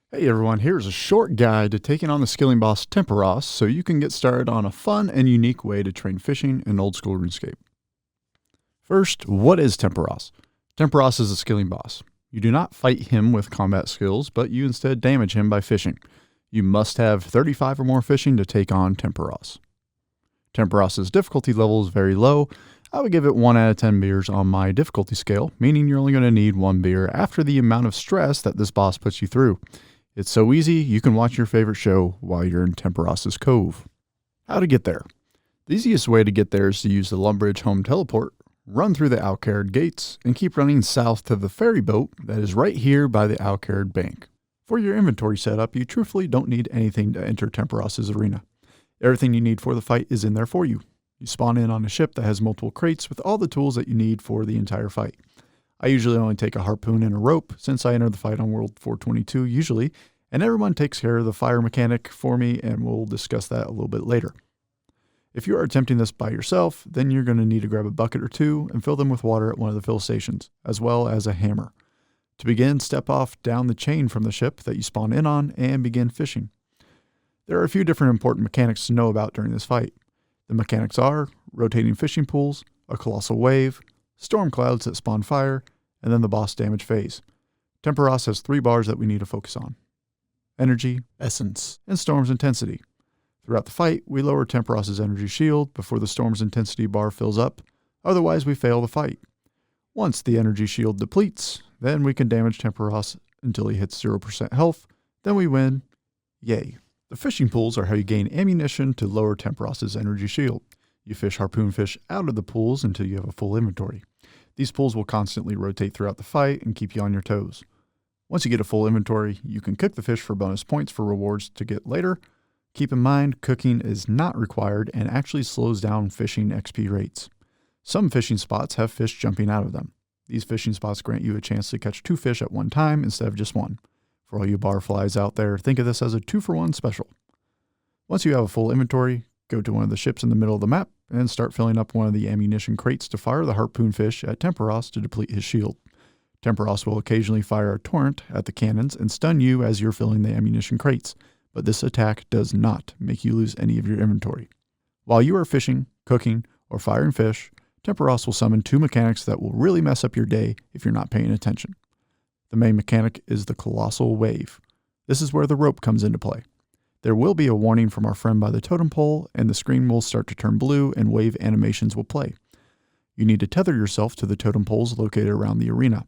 Hey everyone, here's a short guide to taking on the skilling boss Tempoross so you can get started on a fun and unique way to train fishing in old school RuneScape. First, what is Tempoross? Tempoross is a skilling boss. You do not fight him with combat skills, but you instead damage him by fishing. You must have 35 or more fishing to take on Tempoross. Tempoross's difficulty level is very low. I would give it 1 out of 10 beers on my difficulty scale, meaning you're only going to need 1 beer after the amount of stress that this boss puts you through. It's so easy, you can watch your favorite show while you're in Tempoross's Cove. How to get there? The easiest way to get there is to use the Lumbridge home teleport, run through the Alcarid gates, and keep running south to the ferry boat that is right here by the Alcarid bank. For your inventory setup, you truthfully don't need anything to enter Tempoross's arena. Everything you need for the fight is in there for you. You spawn in on a ship that has multiple crates with all the tools that you need for the entire fight. I usually only take a harpoon and a rope since I enter the fight on World 422 usually, and everyone takes care of the fire mechanic for me, and we'll discuss that a little bit later. If you are attempting this by yourself, then you're going to need to grab a bucket or two and fill them with water at one of the fill stations, as well as a hammer. To begin, step off down the chain from the ship that you spawn in on and begin fishing. There are a few different important mechanics to know about during this fight. The mechanics are rotating fishing pools, a colossal wave, storm clouds that spawn fire, and then the boss damage phase. Tempoross has 3 bars that we need to focus on: energy, essence, and storm's intensity. Throughout the fight, we lower Tempoross's energy shield before the storm's intensity bar fills up, otherwise we fail the fight. Once the energy shield depletes, then we can damage Tempoross until he hits 0% health, then we win. Yay. The fishing pools are how you gain ammunition to lower Tempoross's energy shield. You fish harpoon fish out of the pools until you have a full inventory. These pools will constantly rotate throughout the fight and keep you on your toes. Once you get a full inventory, you can cook the fish for bonus points for rewards to get later. Keep in mind, cooking is not required and actually slows down fishing XP rates. Some fishing spots have fish jumping out of them. These fishing spots grant you a chance to catch 2 fish at one time instead of just 1. For all you barflies out there, think of this as a 2-for-1 special. Once you have a full inventory, go to one of the ships in the middle of the map and start filling up one of the ammunition crates to fire the harpoon fish at Tempoross to deplete his shield. Tempoross will occasionally fire a torrent at the cannons and stun you as you're filling the ammunition crates, but this attack does not make you lose any of your inventory. While you are fishing, cooking, or firing fish, Tempoross will summon 2 mechanics that will really mess up your day if you're not paying attention. The main mechanic is the colossal wave. This is where the rope comes into play. There will be a warning from our friend by the totem pole, and the screen will start to turn blue and wave animations will play. You need to tether yourself to the totem poles located around the arena.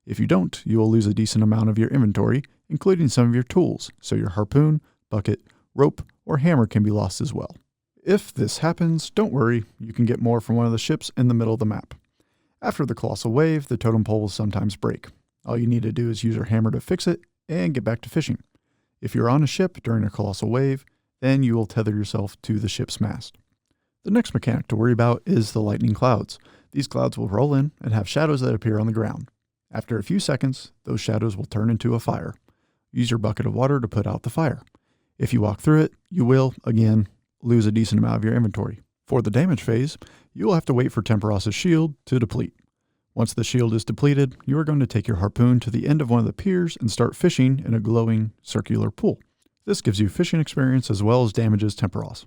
If you don't, you will lose a decent amount of your inventory, including some of your tools, so your harpoon, bucket, rope, or hammer can be lost as well. If this happens, don't worry, you can get more from one of the ships in the middle of the map. After the colossal wave, the totem pole will sometimes break. All you need to do is use your hammer to fix it and get back to fishing. If you're on a ship during a colossal wave, then you will tether yourself to the ship's mast. The next mechanic to worry about is the lightning clouds. These clouds will roll in and have shadows that appear on the ground. After a few seconds, those shadows will turn into a fire. Use your bucket of water to put out the fire. If you walk through it, you will, again, lose a decent amount of your inventory. For the damage phase, you will have to wait for Tempoross's shield to deplete. Once the shield is depleted, you are going to take your harpoon to the end of one of the piers and start fishing in a glowing circular pool. This gives you fishing experience as well as damages Tempoross.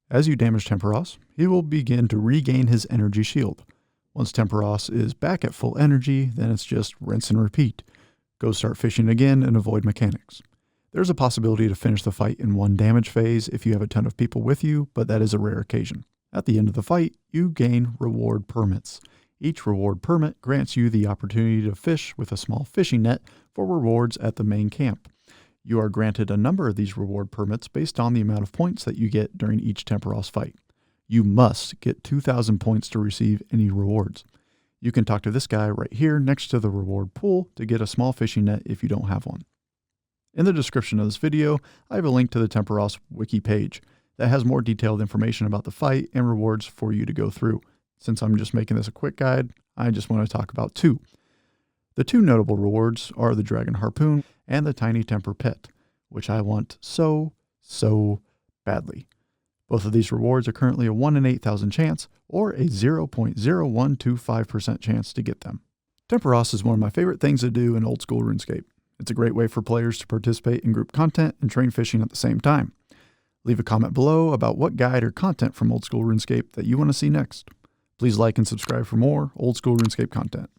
As you damage Tempoross, he will begin to regain his energy shield. Once Tempoross is back at full energy, then it's just rinse and repeat. Go start fishing again and avoid mechanics. There's a possibility to finish the fight in 1 damage phase if you have a ton of people with you, but that is a rare occasion. At the end of the fight, you gain reward permits. Each reward permit grants you the opportunity to fish with a small fishing net for rewards at the main camp. You are granted a number of these reward permits based on the amount of points that you get during each Tempoross fight. You must get 2,000 points to receive any rewards. You can talk to this guy right here next to the reward pool to get a small fishing net if you don't have one. In the description of this video, I have a link to the Tempoross wiki page that has more detailed information about the fight and rewards for you to go through. Since I'm just making this a quick guide, I just want to talk about 2. The 2 notable rewards are the Dragon Harpoon and the Tiny Temper Pet, which I want so badly. Both of these rewards are currently a 1 in 8,000 chance or a 0.0125% chance to get them. Tempoross is one of my favorite things to do in old school RuneScape. It's a great way for players to participate in group content and train fishing at the same time. Leave a comment below about what guide or content from Old School RuneScape that you want to see next. Please like and subscribe for more Old School RuneScape content.